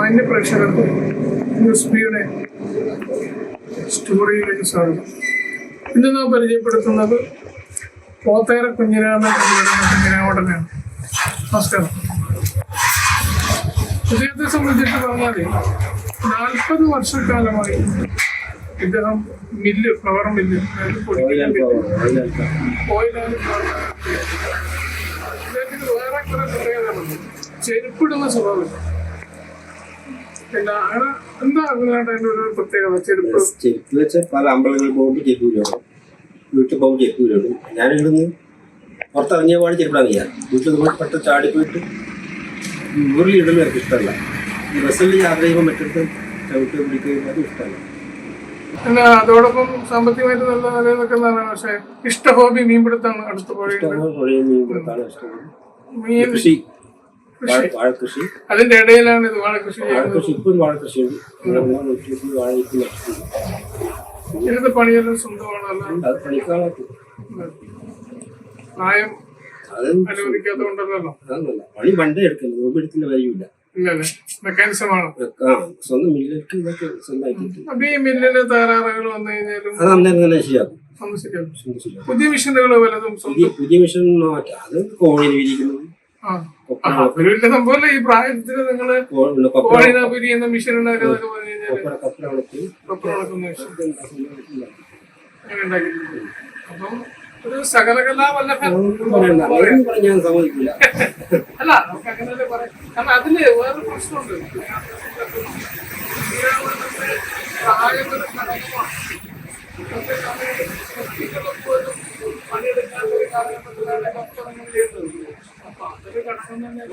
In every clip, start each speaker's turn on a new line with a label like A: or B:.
A: മാന്യ പ്രേക്ഷകർക്കും ന്യൂസ് ബിയുടെ സ്റ്റോറിയിലേക്ക് സ്വാഗതം. ഇന്ന് നാം പരിചയപ്പെടുത്തുന്നത് പോത്തേര കുഞ്ഞിരാമൻ കുഞ്ഞിരാമോടനെയാണ്. നമസ്കാരം. അദ്ദേഹത്തെ സംബന്ധിച്ച് പറഞ്ഞാൽ 40 വർഷക്കാലമായി ഇദ്ദേഹം ഫ്ലവർ മില്ല് അദ്ദേഹത്തിന് വേറെ കുറെ പ്രത്യേകതകളുണ്ട്. ചെരുപ്പിടുന്ന സ്വഭാവം. പിന്നെ എന്താ അതിനായിട്ട് അതിൻ്റെ ഒരു പ്രത്യേകത? ചെരുപ്പ്
B: വെച്ചാൽ പല അമ്പലങ്ങളിൽ പോകുമ്പോൾ ചെരുപ്പിടും, വീട്ടിൽ പോകുമ്പോൾ ചെരുപ്പിടും. ഞാനിവിടുന്ന് പുറത്തിറങ്ങിയ പാട് ചെരുപ്പിടാൻ കഴിയാം. വീട്ടിൽ പോയി പെട്ടെന്ന് ചാടിപ്പോയിട്ട് ഉരുളിയിടുന്നത് എനിക്ക് ഇഷ്ടമല്ല. ഈ ബസ്സിൽ യാത്ര ചെയ്യുമ്പോൾ മറ്റടുത്ത് ചവിട്ട് പിടിക്കുകയും അത് ഇഷ്ടമല്ല.
A: പിന്നെ അതോടൊപ്പം സാമ്പത്തികമായിട്ട് നല്ല നിലനിൽക്കെ പക്ഷേ ഇഷ്ട ഹോബി മീൻപിടുത്താണ്. അടുത്ത
B: പുഴയും മീൻപിടുത്താണ് ഇഷ്ടമാണ്. കൃഷി, വാഴക്കൃഷി.
A: അതിന്റെ ഇടയിലാണ് ഇത് വാഴക്കൃഷി.
B: ഇപ്പം വാഴക്കൃഷിയുണ്ട്.
A: ഇതിന്റെ പണിയെല്ലാം സ്വന്തമാണല്ലോ.
B: അത് പണിക്കാളാക്കി
A: പ്രായം അനുവദിക്കാത്തതുകൊണ്ടല്ലോ.
B: പണി പണ്ടേ എടുക്കുന്നത്, എടുക്കുന്ന വരില്ല.
A: മെക്കാനിസമാണ്.
B: സ്വന്തം മില്ലിലേക്ക് ഇതൊക്കെ സ്വന്തമാക്കിയിട്ട്
A: അപ്പൊ ഈ മില്ലിന് തകരാറുകൾ വന്നു കഴിഞ്ഞാലും
B: അത് അന്നേരം ശരിയാക്കും.
A: പുതിയ മെഷീനുകൾ വല്ലതും
B: പുതിയ മെഷീൻ അത് കോഴിനെ വിരിക്കുന്നത്
A: വലിയ സംഭവമല്ല. ഈ പ്രായത്തില് നിങ്ങള് കോഴിനെ പിരിയുന്ന മെഷീൻ ഉണ്ടാക്കുന്നതൊക്കെ പറഞ്ഞു കഴിഞ്ഞാൽ അപ്പം ഒരു സകലകലാവല്ലഭൻ
B: ഞാൻ സമ്മതിക്കില്ല.
A: അല്ല, നമുക്ക് അങ്ങനെയല്ലേ പറയാം. കാരണം അതില് വേറൊരു പ്രശ്നമുണ്ട്. പ്രായമൊരു ഘടകമാണ്. പണിയെടുക്കാത്ത ഒരു കാലഘട്ടത്തിലാണ് ഭക്ഷണങ്ങൾ ചെയ്യുന്നത്. അപ്പൊ അതൊരു ഘടകം തന്നെ.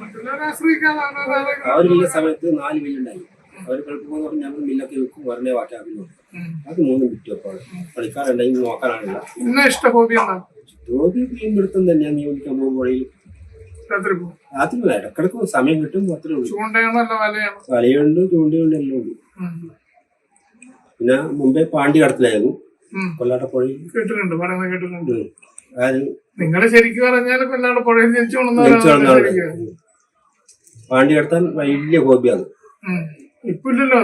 A: മറ്റുള്ളവരെ ആശ്രയിക്കാതാണ്.
B: അവരുടെ സമയത്ത് 4 മില്ലുണ്ടായി. അവർ കളിക്കുമ്പോൾ ഞങ്ങൾ മില്ലൊക്കെ വെക്കും, വരണേ വാറ്റാക്കുന്നു. അത് 3 വിറ്റപ്പോൾ കളിക്കാരുണ്ടെങ്കിൽ നോക്കാനാണില്ല.
A: ഇഷ്ട ഹോബി എന്താണ്?
B: ഹോബി മീൻപിടുത്തം തന്നെയാണ്. മീൻ പിടിക്കാൻ പോകുമ്പോൾ വഴിയിൽ അതിന് ഇടക്കിടക്ക് സമയം കിട്ടും. അത്രേ ഉള്ളൂ. വലയുണ്ട്, ചൂണ്ടയുണ്ട്, എല്ലാം ഉണ്ട്. പിന്നെ മുമ്പേ പാണ്ടി കടത്തിലായിരുന്നു കൊല്ലാട്ടപ്പുഴയിൽ.
A: കേട്ടിട്ടുണ്ട്, പറയുന്നത് കേട്ടിട്ടുണ്ട്. നിങ്ങള് ശരിക്കും പറഞ്ഞാൽ കൊല്ലാട്ടപ്പുഴയിൽ ജനിച്ചു
B: പാണ്ടി കടത്താൻ വലിയ ഹോബിയാണ്.
A: ഇപ്പില്ലല്ലോ.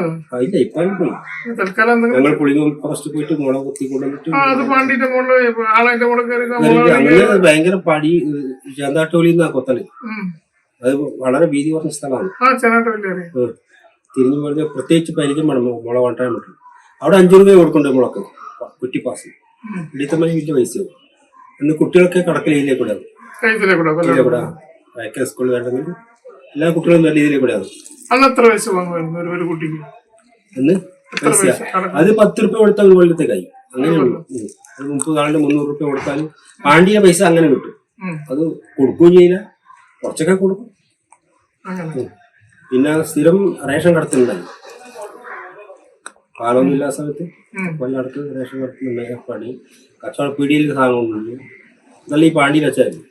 B: ഇല്ല, ഇപ്പം പോയി.
A: തൽക്കാലം
B: ഞങ്ങൾ പുളിങ്ങ ഫസ്റ്റ് പോയിട്ട് മുളക് കുത്തി കൊണ്ടുവന്നിട്ട് അങ്ങനെ ഭയങ്കര പടി. ചാന്താട്ടോലിന്നാ കൊത്തല്. അത് വളരെ വീതി കുറഞ്ഞ സ്ഥലമാണ്. തിരിഞ്ഞു പോയത് പ്രത്യേകിച്ച് പരിചയം വേണം മുളക് കൊണ്ടാൻ പറ്റും. അവിടെ 5 രൂപ കൊടുക്കുന്നുണ്ട് മുളക്ക് കുറ്റിപ്പാസ്. ഇടിത്തമ്മ വലിയ പൈസയാവും. ഇന്ന് കുട്ടികളൊക്കെ കടക്കലയിലേക്കൂടെ വയക്കൽ സ്കൂളിൽ വേണ്ടെങ്കിൽ എല്ലാ കുട്ടികളും നല്ല രീതിയിലേക്കൂടെയാണ്.
A: അന്നെത്ര പൈസ വാങ്ങുമായിരുന്നു ഒരു കുട്ടിക്ക്?
B: അത് 10 രൂപ കൊടുത്താൽ ഒരു കൊല്ലത്തേക്കായി. അങ്ങനെയുള്ളൂ. 30 നാളിന് 300 രൂപ കൊടുത്താലും പാണ്ടിയുടെ പൈസ അങ്ങനെ കിട്ടും. അത് കൊടുക്കുകയും ചെയ്യില്ല, കുറച്ചൊക്കെ കൊടുക്കും. പിന്നെ സ്ഥിരം റേഷൻ കടത്തുന്നുണ്ടായി. കാലമൊന്നും ഇല്ലാത്ത സമയത്ത് കൊല്ലടത്ത് റേഷൻ കടത്തുന്നുണ്ടായി. പണി കച്ചവട പീടിയിൽ സാധനം കൊണ്ടുണ്ട്. ഇതല്ല ഈ പാണ്ടിയിൽ വെച്ചായിരുന്നു.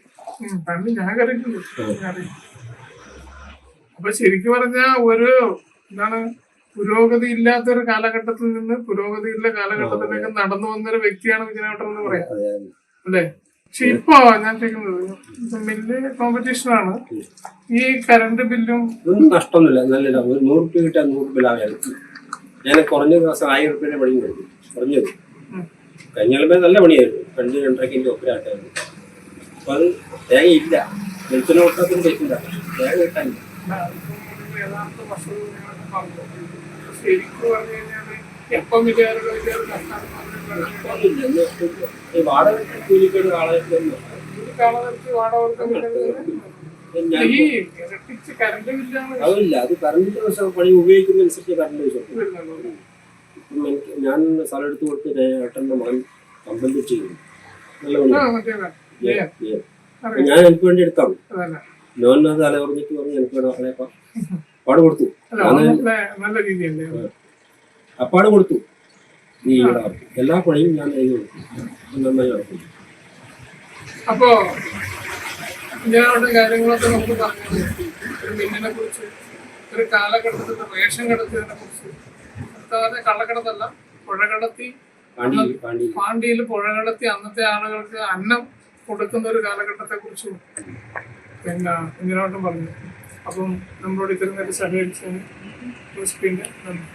A: അപ്പൊ ശരിക്കും പറഞ്ഞാ ഒരു എന്താണ്, പുരോഗതി ഇല്ലാത്തൊരു കാലഘട്ടത്തിൽ നിന്ന് പുരോഗതിയുള്ള കാലഘട്ടത്തിലേക്ക് നടന്നു വന്നൊരു വ്യക്തിയാണ് വിജയനോട്ടർ എന്ന് പറയാം, അല്ലേ? പക്ഷെ ഇപ്പൊ ഞാൻ ചോദിക്കുന്നത്, മില്ല് കോമ്പറ്റീഷനാണ്. ഈ കറണ്ട് ബില്ലും
B: ഒന്നും നഷ്ടമൊന്നുമില്ല. നല്ല 100 രൂപ കിട്ടാൻ 100 രൂപ ലാഭമാണ്. ഞാൻ കുറഞ്ഞ ദിവസം 1000 രൂപയുടെ പണി കൊടുക്കും. കുറഞ്ഞത് കഴിഞ്ഞാലുമ്പോ നല്ല പണിയായിരുന്നു. 2-2.5 ഒപ്പരാട്ടായിരുന്നു. അപ്പൊ അത് തേങ്ങ ഇല്ല. വെളുപ്പിന് കൊടുക്കാത്തൊരു പൈസ ഇല്ല. തേങ്ങ കിട്ടാനില്ല.
A: യഥാർത്ഥ വസ്തുത ശരിക്കും പറഞ്ഞു കഴിഞ്ഞാല് എപ്പം
B: അതില്ല. അത് കറണ്ടിന്റെ പണി ഉപയോഗിക്കുന്നതനുസരിച്ച് കറണ്ട് പൈസ. ഞാൻ സ്ഥലം എടുത്ത് കൊടുത്ത് ഏട്ടന്റെ മകൻ കമ്പനി ചെയ്യുന്നു. നല്ല പണി. ഞാൻ എനിക്ക് വേണ്ടി എടുത്താണ്. നോൻ അത് തല പറഞ്ഞിട്ട് പറഞ്ഞു എനിക്ക് വേണം അളയപ്പാ. അപ്പാട് കൊടുത്തു. അപ്പാട് കൊടുത്തു. ഈ എല്ലാ പണിയും ഞാൻ ചെയ്തു കൊടുത്തു. നന്നായി നടക്കും.
A: അപ്പോ ഇങ്ങനെയുള്ള കാര്യങ്ങളൊക്കെ നമുക്ക് പറഞ്ഞു. ഒരു മില്ലിനെ കുറിച്ച്, ഒരു കാലഘട്ടത്തിൽ റേഷൻ കടത്തിയതിനെ കുറിച്ച്, കള്ളക്കടത്തല്ല, പുഴ കടത്തി, പാണ്ടിയിൽ പുഴ കടത്തി അന്നത്തെ ആളുകൾക്ക് അന്നം കൊടുക്കുന്ന ഒരു കാലഘട്ടത്തെ കുറിച്ചും പിന്നെ കുഞ്ഞിനോട്ടും പറഞ്ഞു. അപ്പം നമ്മളോട് ഇത്തരം നേരം സഹകരിച്ചതിന് നന്ദി.